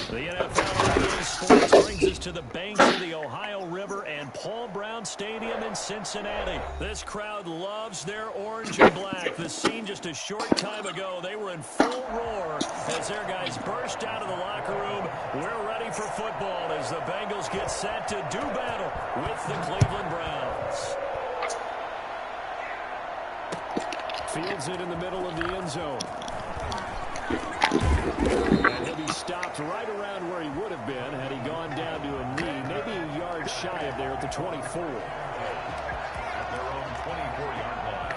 The NFL Sports brings us to the banks of the Ohio River and Paul Brown Stadium in Cincinnati. This crowd loves their orange and black. The scene just a short time ago, they were in full roar as their guys burst out of the locker room. We're ready for football as the Bengals get set to do battle with the Cleveland Browns. Fields it in the middle of the end zone. And he'll be stopped right around where he would have been had he gone down to a knee, maybe a yard shy of there at the 24. At their own 24-yard line.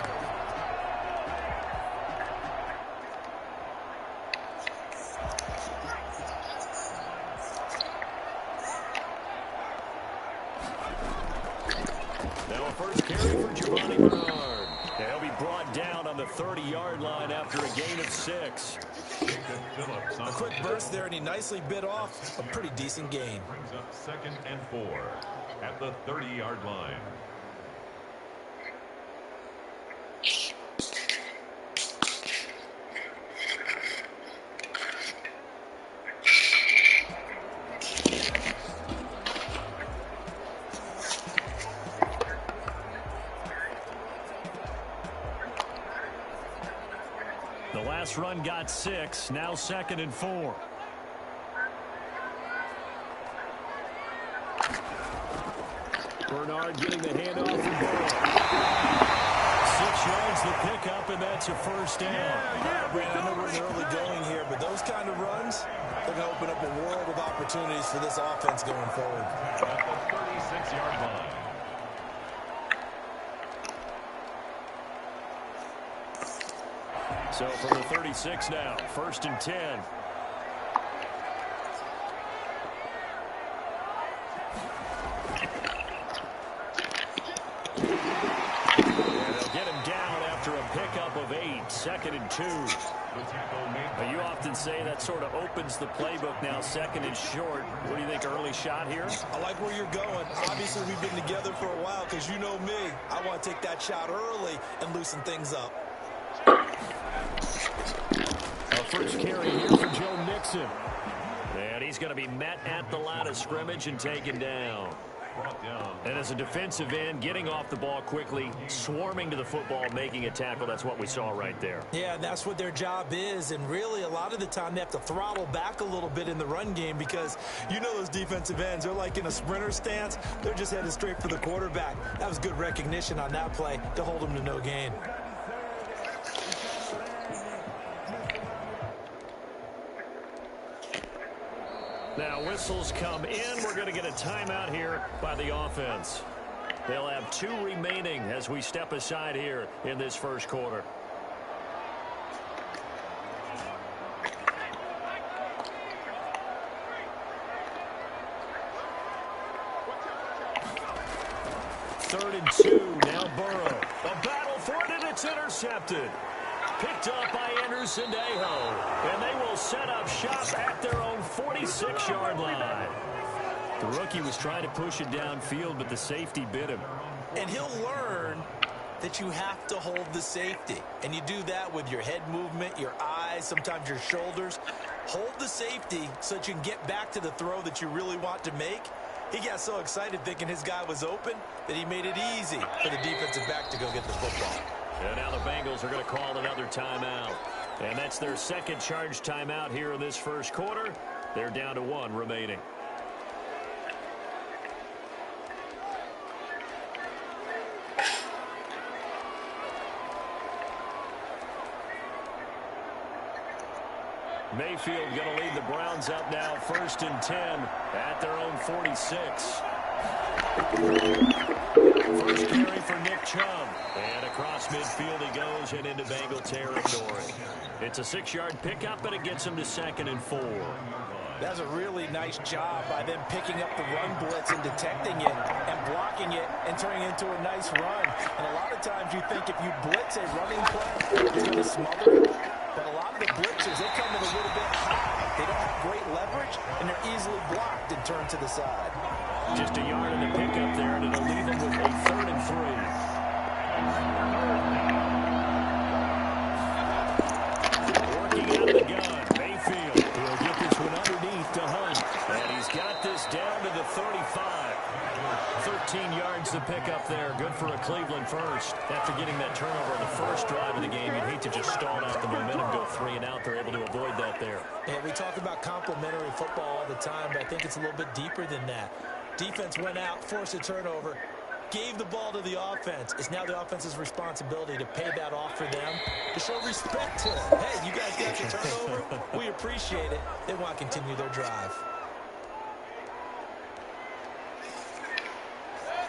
Now a first carry for Giovanni Bernard. He'll be brought down on the 30-yard line after a gain of 6. A quick burst there, and he nicely bit off a pretty decent gain. Brings up 2nd and 4 at the 30-yard line. The last run got 6, now 2nd and 4. Bernard getting the handoff from Burrow. 6 yards the pickup, and that's a first down. I know we're in early going here, but those kind of runs, they're going to open up a world of opportunities for this offense going forward. At the 36-yard line. So from the 36 now, 1st and 10. And they'll get him down after a pickup of 8, 2nd and 2. But you often say that sort of opens the playbook now, 2nd and short. What do you think, early shot here? I like where you're going. Obviously, we've been together for a while because you know me. I want to take that shot early and loosen things up. A first carry here for Joe Mixon. And he's going to be met at the line of scrimmage and taken down. And as a defensive end, getting off the ball quickly, swarming to the football, making a tackle, that's what we saw right there. Yeah, and that's what their job is. And really, a lot of the time, they have to throttle back a little bit in the run game because you know those defensive ends, they're like in a sprinter stance. They're just headed straight for the quarterback. That was good recognition on that play to hold them to no gain. Now whistles come in. We're going to get a timeout here by the offense. They'll have 2 remaining as we step aside here in this first quarter. Third and 2. Now Burrow. A battle for it, and it's intercepted. Picked up by Anderson-Dejo, and they will set up shop at their own 46-yard line. The rookie was trying to push it downfield, but the safety bit him. And he'll learn that you have to hold the safety. And you do that with your head movement, your eyes, sometimes your shoulders. Hold the safety so that you can get back to the throw that you really want to make. He got so excited thinking his guy was open that he made it easy for the defensive back to go get the football. And now the Bengals are going to call another timeout. And that's their second charge timeout here in this first quarter. They're down to 1 remaining. Mayfield going to lead the Browns up now, 1st and 10 at their own 46. First carry for Nick Chubb. And across midfield he goes and into Bengal territory. It's a 6-yard pickup, but it gets him to 2nd and 4. That's a really nice job by them picking up the run blitz and detecting it and blocking it and turning it into a nice run. And a lot of times you think if you blitz a running play, you're going to smother it. But a lot of the to the side. Just a yard in the pickup there, and it'll leave them with a 3rd and 3. Working out of the gun, Mayfield. He'll get this one underneath to Hunt. And he's got this down to the 35. 13 yards to pick up there. Good for a Cleveland first. After getting that turnover on the first drive of the game, you'd hate to just stall out the momentum, go 3 and out. They're able to avoid that there. Yeah, we talk about complementary football all the time, but I think it's a little bit deeper than that. Defense went out, forced a turnover, gave the ball to the offense. It's now the offense's responsibility to pay that off for them, to show respect to them. Hey, you guys got the turnover. We appreciate it. They want to continue their drive.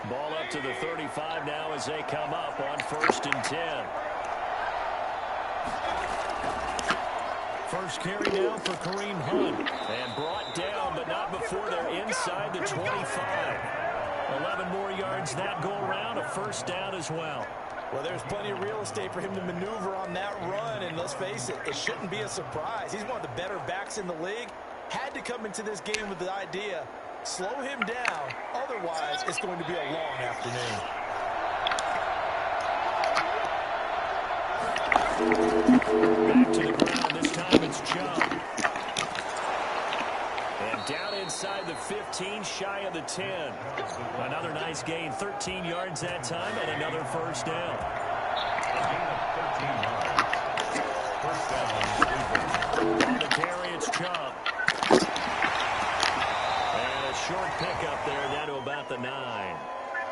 Ball up to the 35 now as they come up on 1st and 10. First carry now for Kareem Hunt. And brought down, but not before they're inside the 25. 11 more yards that go around, a 1st down as well. Well, there's plenty of real estate for him to maneuver on that run, and let's face it, it shouldn't be a surprise. He's one of the better backs in the league. Had to come into this game with the idea, slow him down, otherwise it's going to be a long afternoon. Back to the ground, this time it's Chubb. And down inside the 15, shy of the 10. Another nice gain, 13 yards that time, and another 1st down. On the carry, it's Chubb. And a short pickup there, down to about the 9.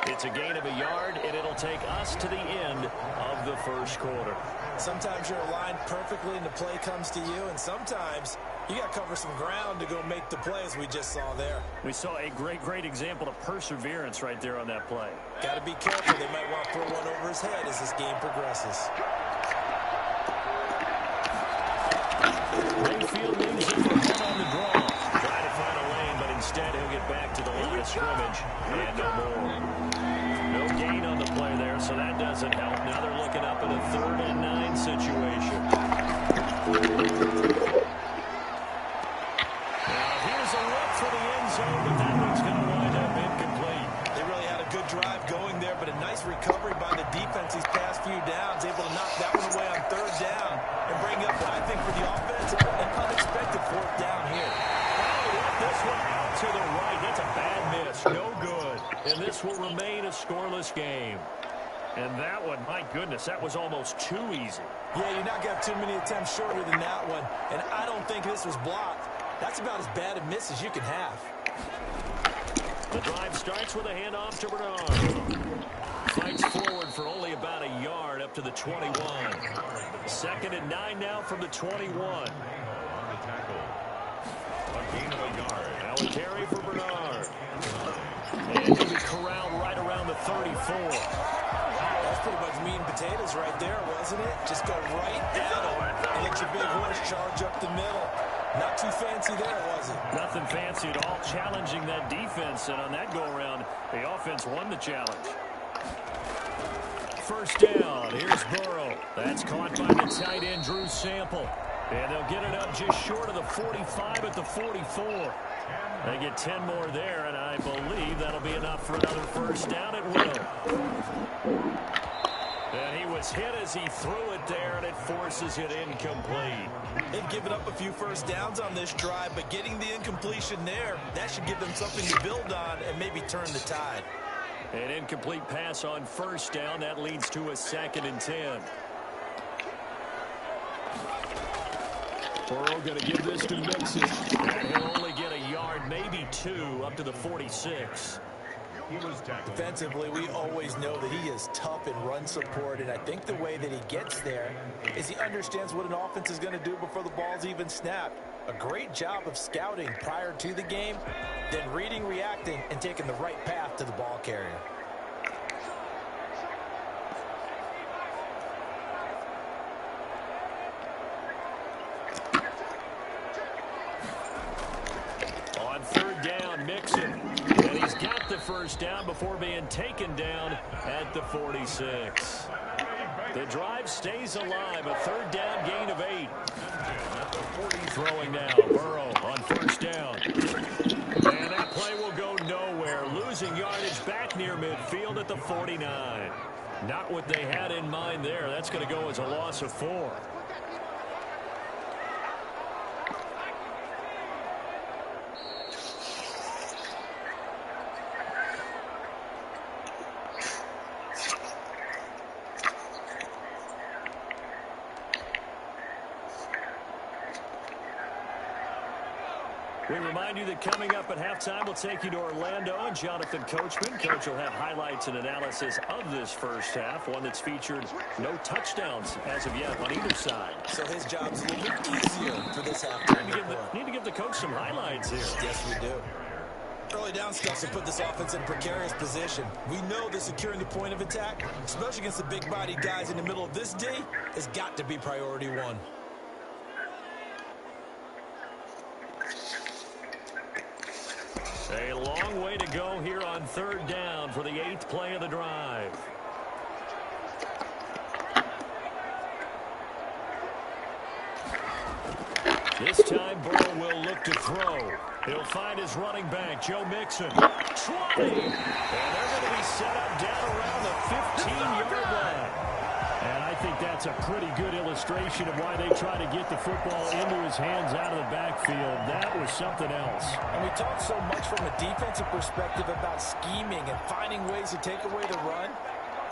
It's a gain of a yard, and it'll take us to the end of the 1st quarter. Sometimes you're aligned perfectly and the play comes to you, and sometimes you got to cover some ground to go make the play, as we just saw there. We saw a great example of perseverance right there on that play. Got to be careful. They might want to throw one over his head as this game progresses. Mayfield leaves it for Hunt on the draw. Trying to find a lane, but instead he'll get back to the line of scrimmage. And no more. No gain on the play there, so that doesn't help. Now they're looking up in a 3rd and 9 situation. Now here's a look for the end zone, but that one's going to wind up incomplete. They really had a good drive going there, but a nice recovery by the defense these past few downs, able to knock that one away on 3rd down and bring up, I think, for the offense, an unexpected 4th down here. This one out to the right. That's a bad miss. No good. And this will remain a scoreless game. And that one, my goodness, that was almost too easy. Yeah, you're not going to have too many attempts shorter than that one. And I don't think this was blocked. That's about as bad a miss as you can have. The drive starts with a handoff to Bernard. Fights forward for only about a yard up to the 21. 2nd and 9 now from the 21. On the tackle. A gain of a yard. Now a carry for Bernard. And he'll be corralled right around the 34. That's pretty much meat and potatoes right there, wasn't it? Just go right down and let your big horse charge up the middle. Not too fancy there, was it? Nothing fancy at all, challenging that defense. And on that go-around, the offense won the challenge. 1st down. Here's Burrow. That's caught by the tight end, Drew Sample. And they'll get it up just short of the 45 at the 44. They get 10 more there, and I believe that'll be enough for another 1st down. It will. And he was hit as he threw it there, and it forces it incomplete. They've given up a few 1st downs on this drive, but getting the incompletion there, that should give them something to build on and maybe turn the tide. An incomplete pass on 1st down. That leads to a 2nd and 10. Burrow going to give this to Mixon. And he'll only get a yard, maybe 2, up to the 46. He was tackled. Defensively, we always know that he is tough in run support, and I think the way that he gets there is he understands what an offense is going to do before the ball's even snapped. A great job of scouting prior to the game, then reading, reacting, and taking the right path to the ball carrier. On 3rd down, Mixon. And he's got the 1st down before being taken down at the 46. The drive stays alive. A 3rd down gain of 8. Throwing now. Burrow on 1st down. And that play will Not what they had in mind there. That's going to go as a loss of 4. We remind you that coming up at halftime, we'll take you to Orlando and Jonathan Coachman. Coach will have highlights and analysis of this first half, one that's featured no touchdowns as of yet on either side. So his job's a little bit easier for this halftime. Need to give the coach some highlights here. Yes, we do. Early down steps to put this offense in precarious position. We know that securing the point of attack, especially against the big-bodied guys in the middle of this D, has got to be priority 1. A long way to go here on 3rd down for the 8th play of the drive. This time, Burrow will look to throw. He'll find his running back, Joe Mixon. 20! And they're going to be set up down around the 15-yard line. And I think that's a pretty good illustration of why they try to get the football into his hands out of the backfield. That was something else. And we talk so much from a defensive perspective about scheming and finding ways to take away the run.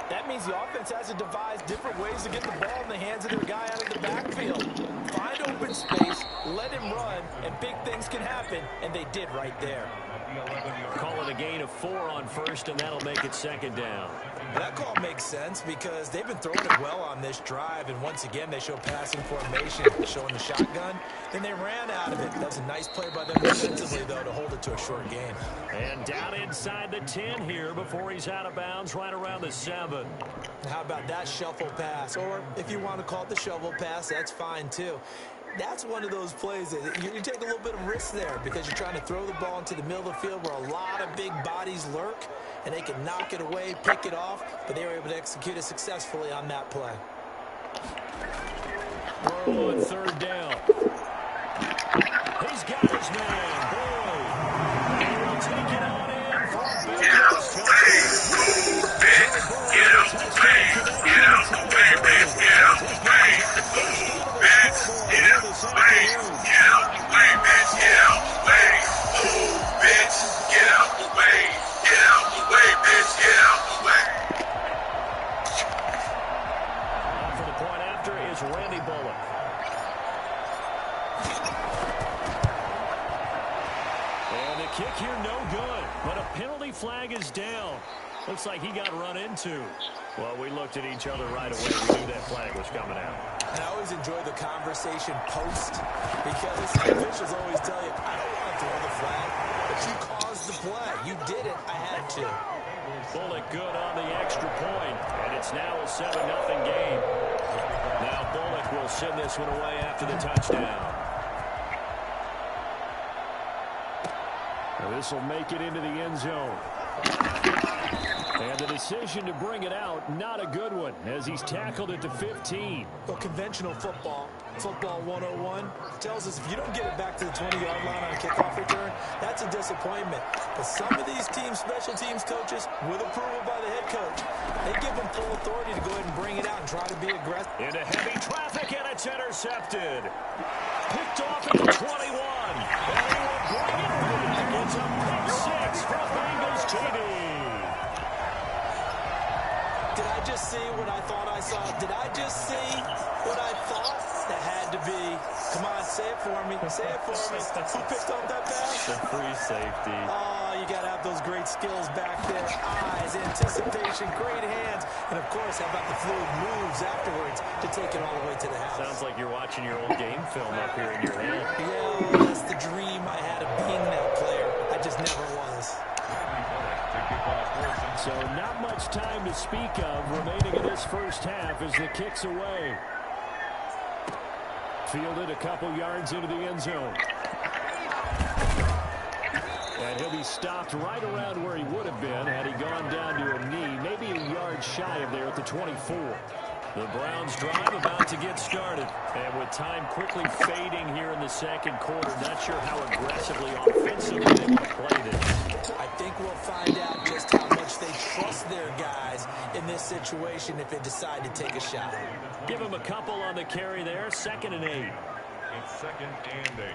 That means the offense has to devise different ways to get the ball in the hands of their guy out of the backfield. Find open space, let him run, and big things can happen, and they did right there. Call it a gain of 4 on 1st, and that'll make it 2nd down. That call makes sense because they've been throwing it well on this drive, and once again they show passing formation, showing the shotgun. Then they ran out of it. That's a nice play by them defensively, though, to hold it to a short gain. And down inside the 10 here before he's out of bounds right around the 7. How about that shuffle pass? Or if you want to call it the shovel pass, that's fine too. That's one of those plays that you take a little bit of risk there because you're trying to throw the ball into the middle of the field where a lot of big bodies lurk, and they can knock it away, pick it off, but they were able to execute it successfully on that play. Burrow on 3rd down. He's got his man, Boyd. He will take it on in for a big touchdown. Get out the way, get out the way, bitch, get out the way. Bitch, get out the way, get out the way, bitch, get out the way. Oh, bitch, get out the way, get out the way, bitch, get out the way. For the point after is Randy Bullock. And the kick here no good, but a penalty flag is down. Looks like he got run into. Well, we looked at each other right away. We knew that flag was coming out. And I always enjoy the conversation post because officials always tell you, I don't want to throw the flag, but you caused the play. You did it. I had to. Bullock good on the extra point, and it's now a 7-0 game. Now Bullock will send this one away after the touchdown. Now this will make it into the end zone. And the decision to bring it out, not a good one, as he's tackled at the 15. Well, conventional football 101, tells us if you don't get it back to the 20-yard line on a kickoff return, that's a disappointment. But some of these teams, special teams coaches, with approval by the head coach, they give them full authority to go ahead and bring it out and try to be aggressive. Into heavy traffic, and it's intercepted. Picked off at the 21. And he will bring it back. It's a pick 6 from Bengals TD. Did I just see what I thought I saw? Did I just see what I thought? That had to be. Come on, say it for me. Say it for me. Who picked up that pass? The free safety. Oh, you got to have those great skills back there. Eyes, anticipation, great hands. And, of course, how about the fluid moves afterwards to take it all the way to the house? Sounds like you're watching your old game film up here in your head. Yeah, that's the dream I had of being that player. I just never was. So not much time to speak of remaining in this first half as the kick's away. Fielded a couple yards into the end zone. And he'll be stopped right around where he would have been had he gone down to a knee, maybe a yard shy of there at the 24. The Browns drive about to get started. And with time quickly fading here in the second quarter, not sure how aggressively offensively they want to play this. I think we'll find out just how much much they trust their guys in this situation if they decide to take a shot. Give him a couple on the carry there. 2nd and 8. It's 2nd and 8.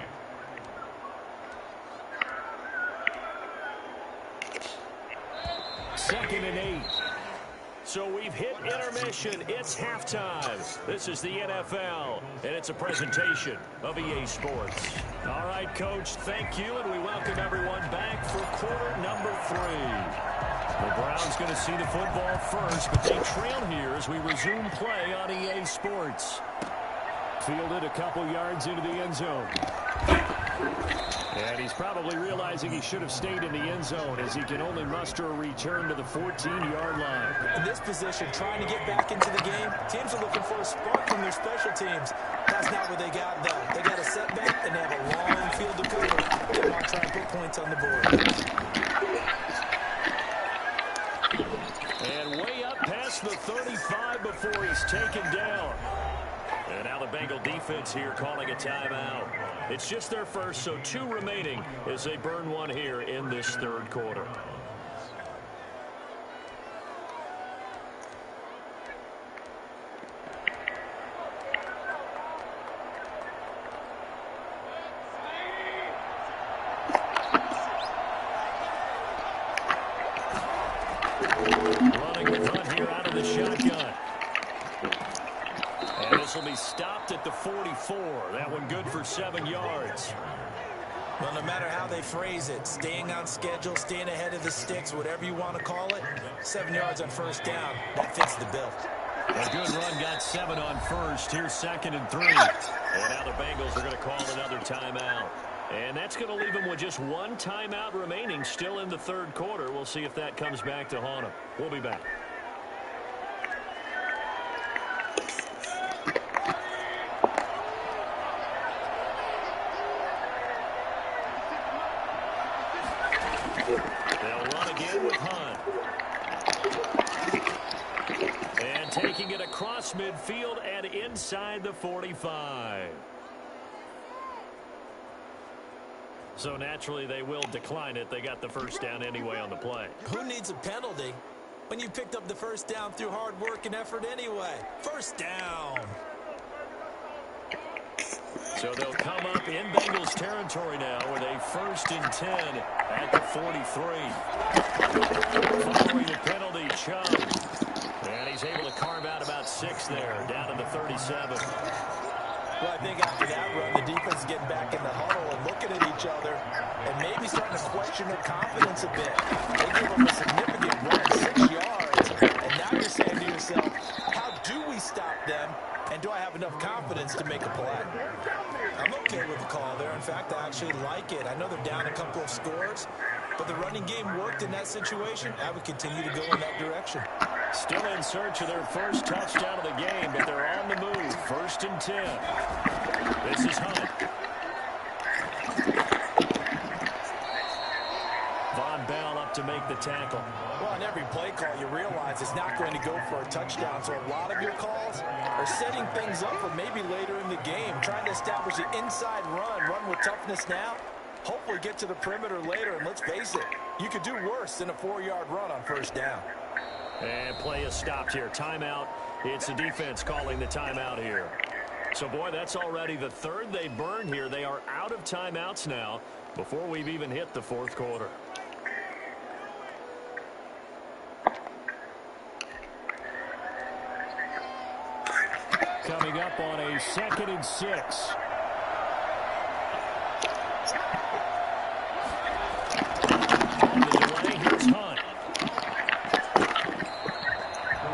Second and 8. So we've hit intermission. It's halftime. This is the NFL, and it's a presentation of EA Sports. All right, Coach, thank you, and we welcome everyone back for quarter number 3. The Browns going to see the football first, but they trail here as we resume play on EA Sports. Fielded a couple yards into the end zone. And he's probably realizing he should have stayed in the end zone as he can only muster a return to the 14-yard line. In this position, trying to get back into the game, teams are looking for a spark from their special teams. That's not what they got, though. They got a setback, and they have a long field to cover. They want to try and put points on the board. And way up past the 35 before he's taken down. And now the Bengal defense here calling a timeout. It's just their first, so 2 remaining as they burn one here in this 3rd quarter. Running the punt here out of the shotgun. And this will be stopped at the 44. That one good for 7 yards. Well, no matter how they phrase it, staying on schedule, staying ahead of the sticks, whatever you want to call it, 7 yards on first down, that fits the bill. A good run got 7 on first. Here's 2nd and 3. And now the Bengals are going to call another timeout. And that's going to leave them with just 1 timeout remaining still in the 3rd quarter. We'll see if that comes back to haunt them. We'll be back. They'll run again with Hunt. And taking it across midfield and inside the 45. So naturally they will decline it. They got the first down anyway on the play. Who needs a penalty when you picked up the first down through hard work and effort anyway? First down. So they'll come up in Bengals territory now with a 1st and 10 at the 43. Following the penalty, Chubb. And he's able to carve out about 6 there, down to the 37. Well, I think after that run, the defense is getting back in the huddle and looking at each other and maybe starting to question their confidence a bit. They give them a significant run, 6 yards, and now you're saying to yourself, how do we stop them, and do I have enough confidence to make a play? I'm okay with the call there. In fact, I actually like it. I know they're down a couple of scores, but the running game worked in that situation. I would continue to go in that direction. Still in search of their first touchdown of the game, but they're on the move. 1st and 10. This is Hunt. Von Bell up to make the tackle. Well, on every play call, you realize it's not going to go for a touchdown. So a lot of your calls are setting things up for maybe later in the game, trying to establish an inside run with toughness now. Hopefully get to the perimeter later, and let's face it, you could do worse than a 4-yard run on first down. And play is stopped here. Timeout. It's the defense calling the timeout here. So, boy, that's already the 3rd they burned here. They are out of timeouts now before we've even hit the 4th quarter. Coming up on a 2nd and 6. On the delay, here's Hunt.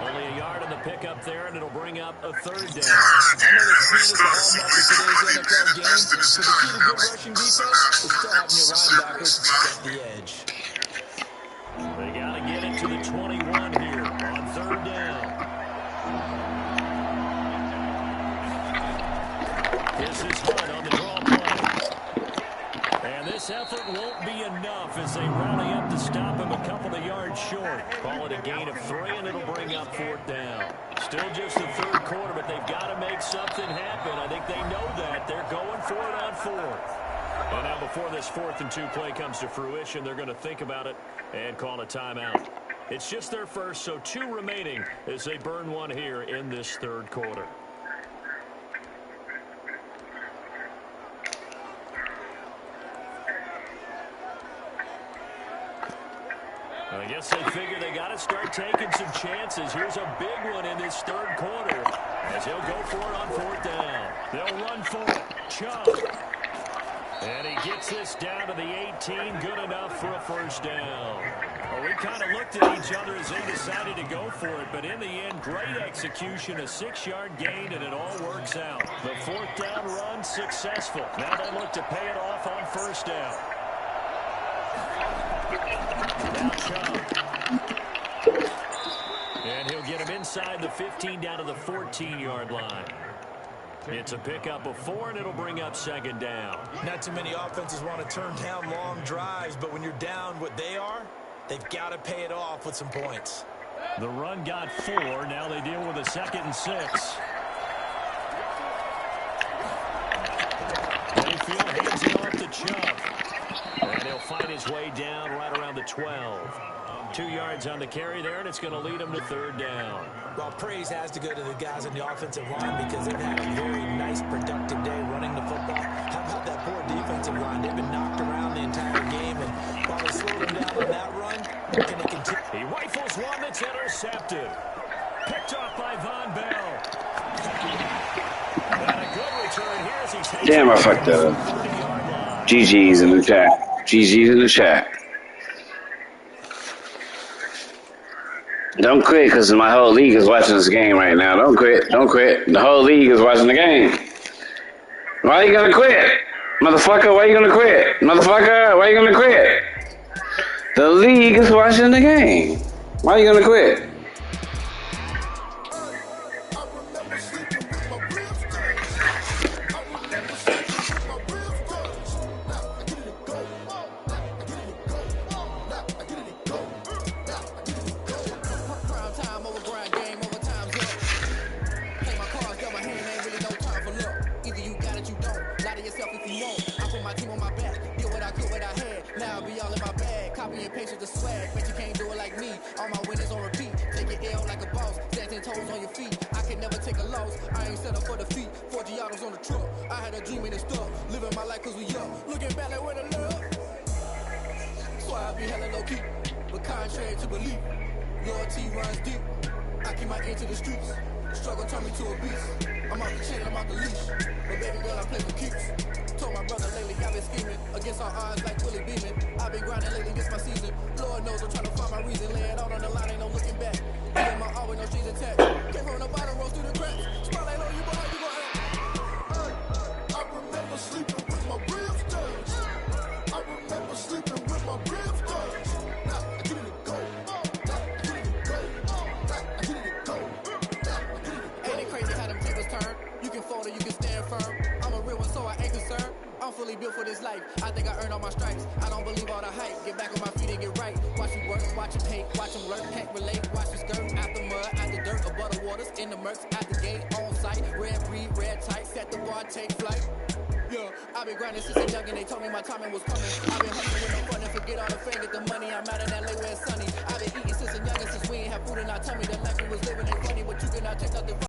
Only a yard on the pickup there, and it'll bring up a 3rd down. I know the speed is the hallmark of today's NFL game, so the key to good rushing defense is still having your linebackers get the edge. They got to get it to the 21 here on 3rd down. This is Hunt on the draw play. And this effort won't be enough as they rally up to stop him a couple of yards short. Call it a gain of 3, and it'll bring up 4th down. Still just the 3rd quarter, but they've got to make something happen. I think they know that. They're going for it on 4th. And now before this 4th and 2 play comes to fruition, they're going to think about it and call a timeout. It's just their first, so 2 remaining as they burn one here in this third quarter. I guess they figure they got to start taking some chances. Here's a big one in this third quarter as he'll go for it on 4th down. They'll run for it. Chubb. And he gets this down to the 18. Good enough for a first down. Well, we kind of looked at each other as they decided to go for it, but in the end, great execution, a 6-yard gain, and it all works out. The 4th down run successful. Now they look to pay it off on first down. Now Chubb. And he'll get him inside the 15 down to the 14-yard line. It's a pickup of 4, and it'll bring up 2nd down. Not too many offenses want to turn down long drives, but when you're down what they are, they've got to pay it off with some points. The run got 4. Now they deal with a 2nd and 6. Mayfield hands it off to Chubb. And he'll find his way down right around the 12. 2 yards on the carry there, and it's going to lead him to 3rd down. Well, praise has to go to the guys on the offensive line because they've had a very nice, productive day running the football. How about that poor defensive line? They've been knocked around the entire game, and while they slowed them down on that run, can they continue? He rifles one that's intercepted. Picked off by Von Bell. And a good return here as he takes Damn, I fucked that up. GG's in the chat. GG's in the chat. Don't quit, because my whole league is watching this game right now. Don't quit. Don't quit. The whole league is watching the game. Why are you going to quit? Motherfucker, why are you going to quit? Motherfucker, why are you going to quit? The league is watching the game. Why are you going to quit? I've been eating since a youngin', since we ain't have food in our tummy.